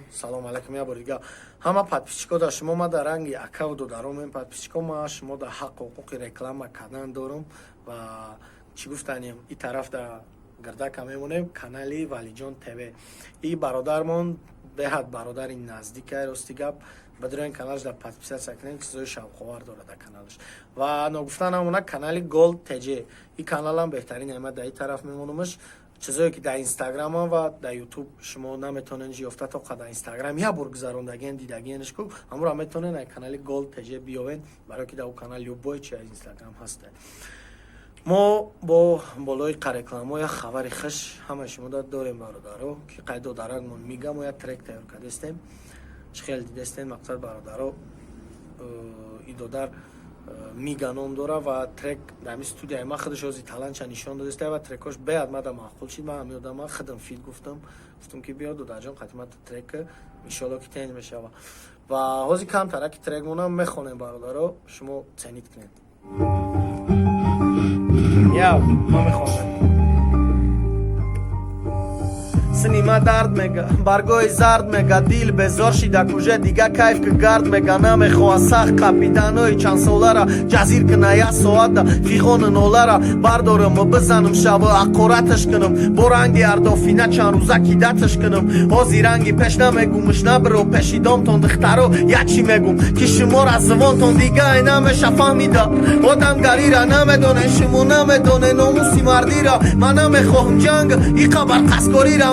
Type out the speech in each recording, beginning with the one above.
салом алейкум я бор дига ҳама подписчикода шумо ма дар ранги аккаунт додаром ин подписчико ма шумо да ҳаққу ҳуқуқи реклама кардан дорам ва чӣ гуфтанем и тараф да гардака мемонем канали Валиҷон ТВ. И бародармон беҳад бародари наздика рости гап бадури ин каналш да подписатсия кунем чизои шавқовар дорад дар каналш ва ногуфтанам она канали Gold TG. И каналам беҳтарин ама да и тараф мемонамш чизое ки дар инстаграмам ва дар ютуб шумо наметонен ёфта то дар инстаграм я бор гузарондагиен дидагиенш ку амро метонен дар канали Gold TG биёвен барои ки дар у канал любой чи аз инстаграм ҳаста. мо бо болои қарекламо я хабари хуш ҳамаи шумо дорем бародаро ки қайдо дарагмон мигам я трек тайёр кардестем хел дидестем мақсад бародаро идодар мига ном дора ва трек дар студияи ма худаш ози таланча нишон додесте ва трекош беад мада маъқул шид ман ҳамёдама худам фит гуфтам ки биё додарҷон қатимат трек иншоалло ки тенҷ мешава ва ҳози камтара ки трек монам мехонем бародаро шумо ценид кунед. Яу, ма мехонем. Снима дард мега баргои зард мега дил безор шида куже дига кайф ки гард мега намехоҳа сахт қапиданои чанд солара ҷазир кина як соата фиғони нолара бардорам ва бизанам шаво аққораташ кунам бо ранги ардофина чанд рӯза кидаташ кунам ҳозир ранги пеш намегумш набиро пешидомтон духтаро ячи мегум ки шуморо аз зувонтон дигаи намеша фаҳмида одамгарира намедонен шумо намедонен номуси мардира ман намехоҳам ҷанг и қабар қаскорира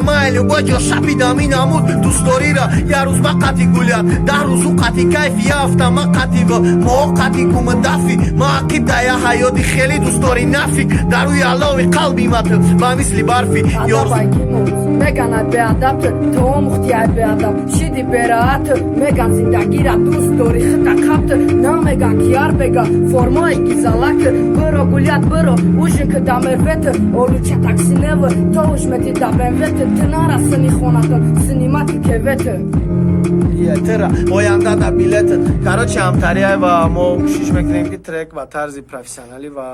баҷо шапидам ин амуд дӯстдорира я рӯз ба қати гулят дар рӯзу қати кайфи яфта ма қати ва мо қати кума дафи ма ақида я ҳаёти хели дӯстдори нафи дар рӯи алови қалби мат ба мисли барфи меганад беадабт то мухтияр беадаб шиди бераат меган зиндагира дӯст дори хита қабт намеган кияр бега формои гизалак биро гулят биро ужин ки дамервет олуча таксинев то ужмети дабенвет тынара сини хонатон синимати кевет тера оянда да билет короче ҳамтария ва мо кӯшиш мекунем ки трек ба тарзи профессионалӣ ва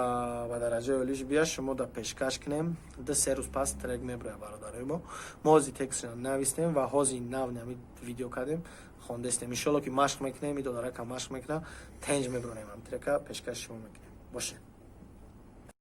ба дараҷаи олиш бия шумо да пешкаш кунем ду се рӯз пас трек меброя бародарои мо ҳози текстро навистем ва ҳози нав нами видео кардем хондестем иншоалло ки машқ мекунем идо дарака машқ мекунам тенҷ мебронем ам трека пешкаши шумо мекунем боше.